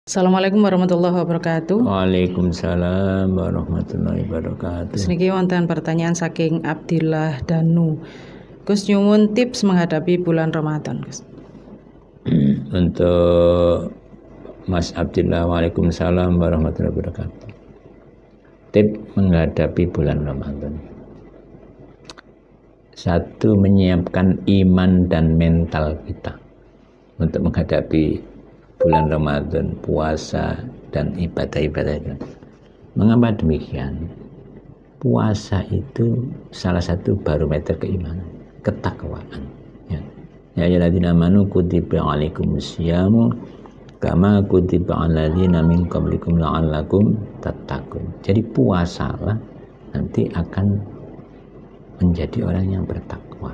Assalamualaikum warahmatullahi wabarakatuh. Waalaikumsalam warahmatullahi wabarakatuh. Niki wonten pertanyaan saking Abdillah Danu. Gus nyuwun tips menghadapi bulan Ramadan, Gus. Untuk Mas Abdillah, waalaikumsalam warahmatullahi wabarakatuh. Tip menghadapi bulan Ramadan. Satu, menyiapkan iman dan mental kita untuk menghadapi bulan Ramadan, puasa dan ibadah-ibadah itu. Mengapa demikian? Puasa itu salah satu barometer keimanan, ketakwaan. Ya ayyuhalladzina amanu kutiba alaikumusyamu kama kutiba alal ladzina min qablikum la'allakum tattaqun. Jadi puasalah, nanti akan menjadi orang yang bertakwa.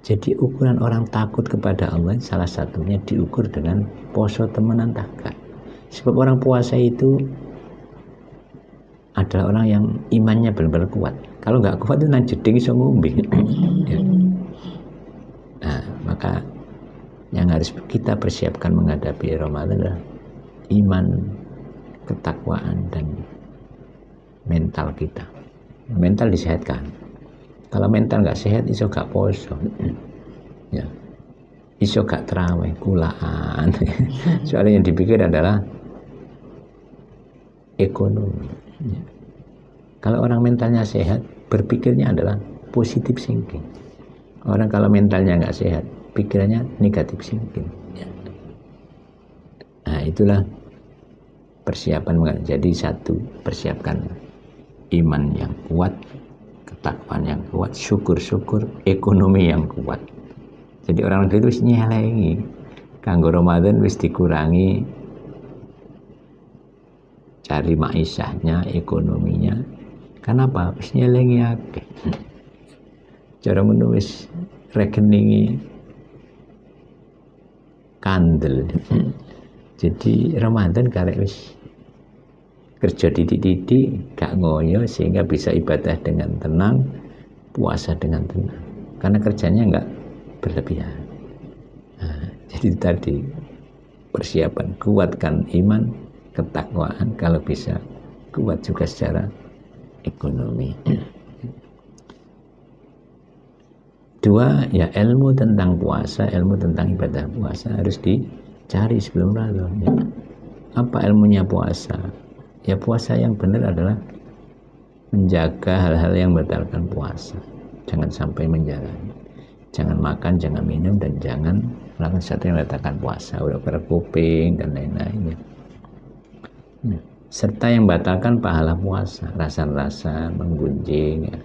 Jadi ukuran orang takut kepada Allah salah satunya diukur dengan poso temenan takkan. Sebab orang puasa itu adalah orang yang imannya benar-benar kuat. Kalau nggak kuat itu nang jeding iso ngombe. Ya. Nah, maka yang harus kita persiapkan menghadapi Ramadan adalah iman, ketakwaan dan mental kita. Mental disehatkan. Kalau mental nggak sehat, iso gak poso, ya, iso gak terawih, kulaan. Soalnya yang dipikir adalah ekonomi. Ya. Kalau orang mentalnya sehat, berpikirnya adalah positif thinking. Orang kalau mentalnya nggak sehat, pikirannya negatif thinking. Ya. Nah, itulah persiapan. Jadi satu, persiapkan iman yang kuat, ketakwaan yang kuat, syukur-syukur, ekonomi yang kuat. Jadi orang itu wis nyelengi kanggo Ramadan wis dikurangi cari maisahnya, ekonominya. Kenapa? Wis nyelengi akeh. Cara menulis rekeningi kandel. Jadi Ramadan karek wis kerja didik-didik, gak ngoyo, sehingga bisa ibadah dengan tenang, puasa dengan tenang. Karena kerjanya gak berlebihan. Nah, jadi tadi persiapan, kuatkan iman, ketakwaan, kalau bisa kuat juga secara ekonomi. Dua, ya ilmu tentang puasa, ilmu tentang ibadah puasa harus dicari sebelum Ramadan. Ya. Apa ilmunya puasa? Ya, puasa yang benar adalah menjaga hal-hal yang membatalkan puasa. Jangan sampai menjalani. Jangan makan, jangan minum, dan jangan melakukan sesuatu yang membatalkan puasa. Udah kuping dan lain-lain. Ya. Serta yang membatalkan pahala puasa. Rasa-rasa, menggunjing. Ya.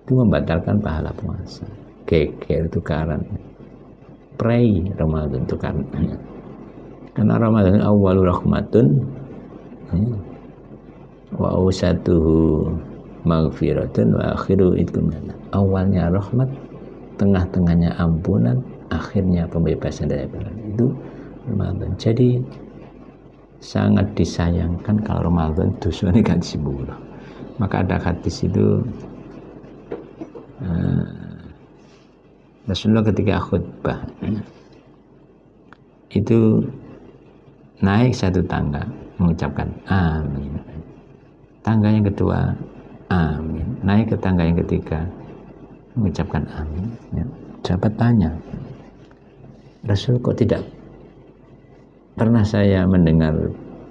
Itu membatalkan pahala puasa. Geger, tukaran. Pray Ramadan, tukaran. Ya. Karena Ramadan awwalu rahmatun. Ya. Wa awsatuhu maghfiratun wa akhiru itkum. Awalnya rahmat, tengah-tengahnya ampunan, akhirnya pembebasan dari api. Itu Ramadan. Jadi sangat disayangkan kalau Ramadan dosanya gak disembur. Maka ada hadis itu, Rasulullah ketika khutbah itu naik satu tangga mengucapkan amin. Tangga yang kedua, amin. Naik ke tangga yang ketiga, mengucapkan amin. Ya. Sahabat tanya, Rasul, kok tidak pernah saya mendengar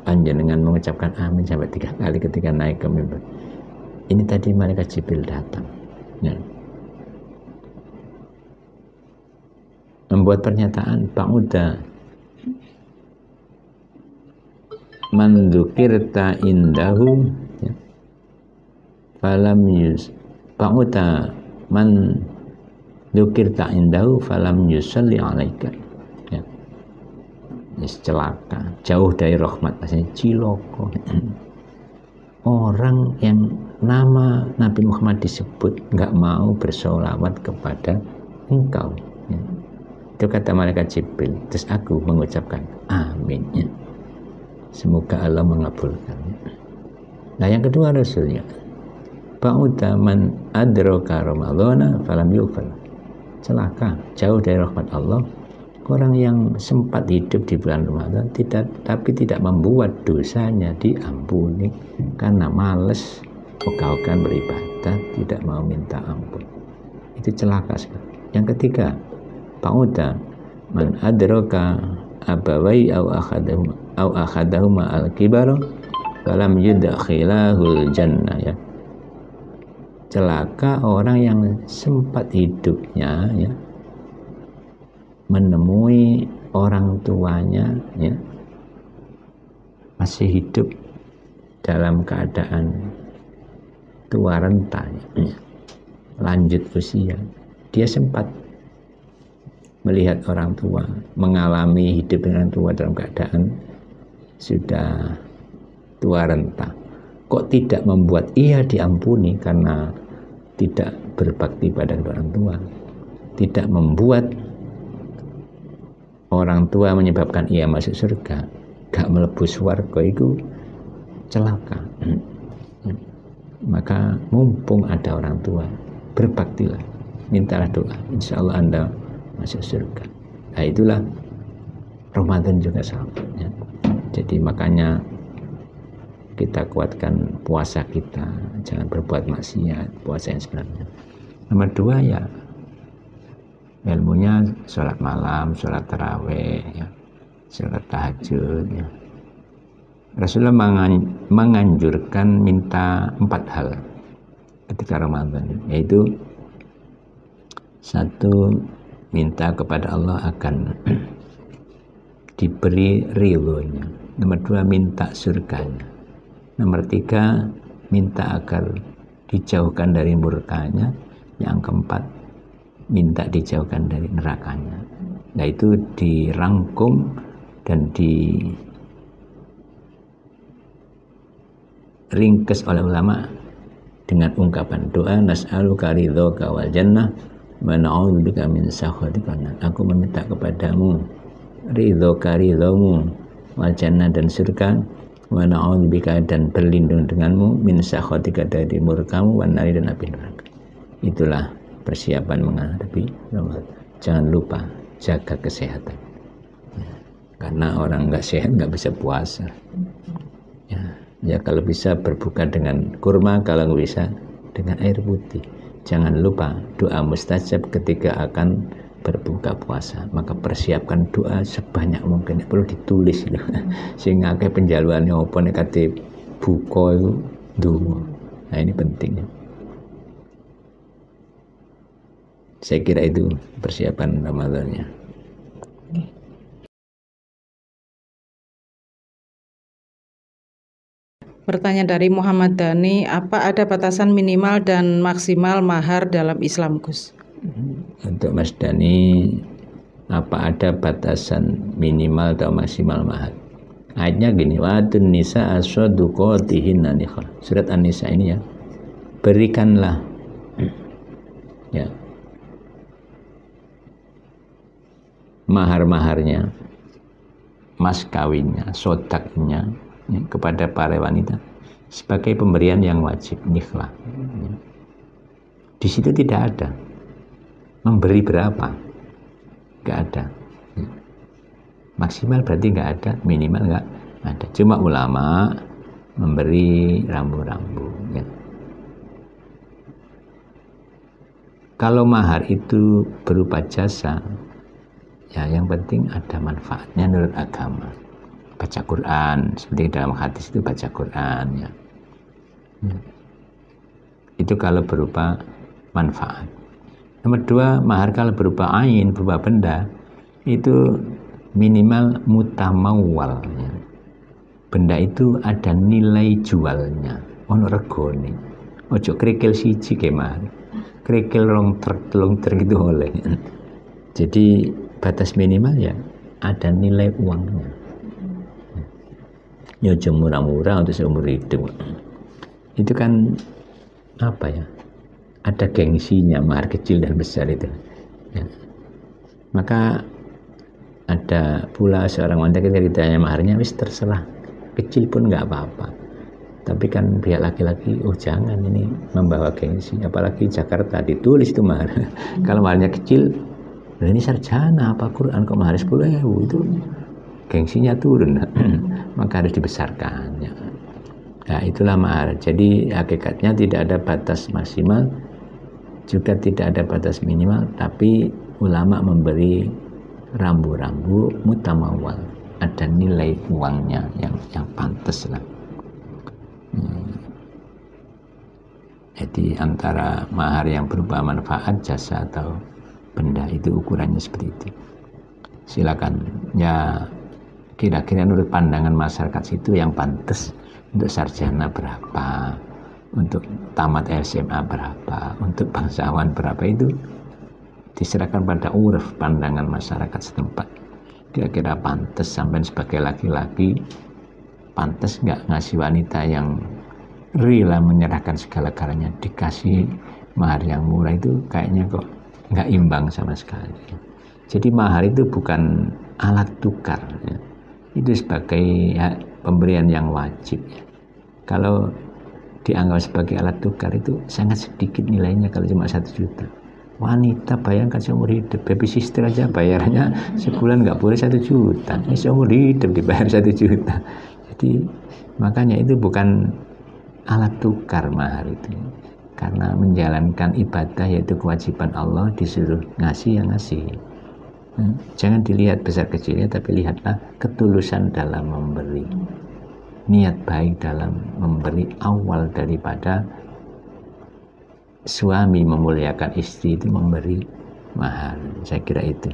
panjenengan mengucapkan amin sampai 3 kali ketika naik ke mimbar? Ini tadi malaikat Jibril datang. Ya. Membuat pernyataan, Ba'uda man dzukirta indahu falam yus ba'uta man dzukirta indahu falam yusalli alaika. Ya. Celaka, jauh dari rahmat, maksudnya ciloko. Orang yang nama Nabi Muhammad disebut nggak mau bersolawat kepada engkau. Ya. Itu kata malaikat Jibril. Terus aku mengucapkan amin. Ya. Semoga Allah mengabulkan. Nah, yang kedua Rasulnya, ba'uda man adraka ramadhana falam yughfar. Celaka, jauh dari rahmat Allah, orang yang sempat hidup di bulan Ramadan tapi tidak membuat dosanya diampuni karena malas ogah-ogahan beribadah, tidak mau minta ampun. Itu celaka sekali. Yang ketiga, Pauda man adraka abawai au akhadahuma al-kibar falam yudkhilahul jannah, ya. Celaka orang yang sempat hidupnya, ya, menemui orang tuanya, ya, masih hidup dalam keadaan tua renta, ya, lanjut usia. Dia sempat melihat orang tua, mengalami hidup dengan tua dalam keadaan sudah tua renta. Kok tidak membuat ia diampuni karena tidak berbakti pada orang tua, tidak membuat orang tua menyebabkan ia masuk surga, gak melebu swarga, itu celaka. Maka mumpung ada orang tua, berbaktilah, mintalah doa, insya Allah Anda masuk surga. Nah, itulah Ramadan juga sama, ya. Jadi makanya kita kuatkan puasa kita, jangan berbuat maksiat, puasa yang sebenarnya. Nomor dua, ya, ilmunya sholat malam, sholat taraweh, ya, sholat tahajud, ya. Rasulullah menganjurkan minta 4 hal ketika Ramadan, yaitu satu, minta kepada Allah akan diberi ridhonya. Nomor dua, minta surganya. Nomor tiga, minta agar dijauhkan dari murkanya. Yang keempat, minta dijauhkan dari nerakanya. Nah, itu dirangkum dan diringkes oleh ulama dengan ungkapan doa, nas'aluka ridhoka wal jannah wa na'udzubika min sakhatika. Aku meminta kepadamu ridhoka, ridhomu, wal jannah, dan surga, wa na'udzubika, dan berlindung denganmu, min sakhatika, dari murkamu, wan nari, dan api neraka. Itulah persiapan menghadapi Ramadan. Jangan lupa jaga kesehatan, ya, karena orang nggak sehat nggak bisa puasa, ya kalau bisa berbuka dengan kurma, kalau nggak bisa dengan air putih. Jangan lupa doa mustajab ketika akan berbuka puasa. Maka persiapkan doa sebanyak mungkin, perlu ditulis gitu. Sehingga kayak penjaluannya apa nek kate buka itu donga. Nah, ini pentingnya. Saya kira itu persiapan Ramadannya. Pertanyaan dari Muhammad Dhani, apa ada batasan minimal dan maksimal mahar dalam Islam, Gus? Untuk Mas Dhani, apa ada batasan minimal atau maksimal mahar? Ayatnya gini, wa'atun nisa aswaduqatihinna nikhal. Surat An-Nisa ini, ya, berikanlah, ya, mahar-maharnya, mas kawinnya, sodaknya, ya, kepada para wanita sebagai pemberian yang wajib, nikhlah. Ya. Di situ tidak ada memberi berapa, nggak ada. Ya. Maksimal berarti nggak ada, minimal nggak ada. Cuma ulama memberi rambu-rambu. Ya. Kalau mahar itu berupa jasa, ya yang penting ada manfaatnya menurut agama. Baca Quran, seperti dalam hadis itu baca Quran, ya. Itu kalau berupa manfaat. Nomor dua, mahar kalau berupa ain, berupa benda, itu minimal mutamawwal, ya. Benda itu ada nilai jualnya, ono regone. Ojo krikil siji ke mahar, krikil rong truk itu oleh. Jadi batas minimal, ya, ada nilai uangnya. Ya, murah-murah untuk seumur hidup. Itu kan apa, ya, ada gengsinya, mahar kecil dan besar itu, ya. Maka ada pula seorang wanita ketika ditanya maharnya, wis terserah, kecil pun nggak apa-apa. Tapi kan pihak laki-laki, oh jangan, ini membawa gengsi. Apalagi Jakarta ditulis itu mahar. Kalau maharnya kecil, Nah, ini sarjana apa Quran kok mahar 10.000, itu gengsinya turun. Maka harus dibesarkan ya. Nah, itulah mahar. Jadi hakikatnya tidak ada batas maksimal, juga tidak ada batas minimal, tapi ulama memberi rambu-rambu mutamawal, ada nilai uangnya yang pantas lah. Jadi antara mahar yang berupa manfaat, jasa atau benda, itu ukurannya seperti itu. Silakan ya, kira-kira menurut pandangan masyarakat situ yang pantas untuk sarjana berapa, untuk tamat SMA berapa, untuk bangsawan berapa, itu diserahkan pada uruf pandangan masyarakat setempat. Kira-kira pantas sampai sebagai laki-laki, pantas nggak ngasih wanita yang rela menyerahkan segala-galanya dikasih mahar yang murah? Itu kayaknya kok nggak imbang sama sekali. Jadi mahar itu bukan alat tukar ya. Itu sebagai pemberian yang wajib ya. Kalau dianggap sebagai alat tukar itu sangat sedikit nilainya kalau cuma 1 juta. Wanita bayangkan seumur hidup, baby sister aja bayarnya sebulan nggak boleh 1 juta, ini seumur hidup dibayar 1 juta. Jadi makanya itu bukan alat tukar mahar itu, karena menjalankan ibadah yaitu kewajiban Allah, disuruh ngasih yang ngasih. Jangan dilihat besar kecilnya, tapi lihatlah ketulusan dalam memberi, niat baik dalam memberi awal daripada suami memuliakan istri itu memberi mahar. Saya kira itu.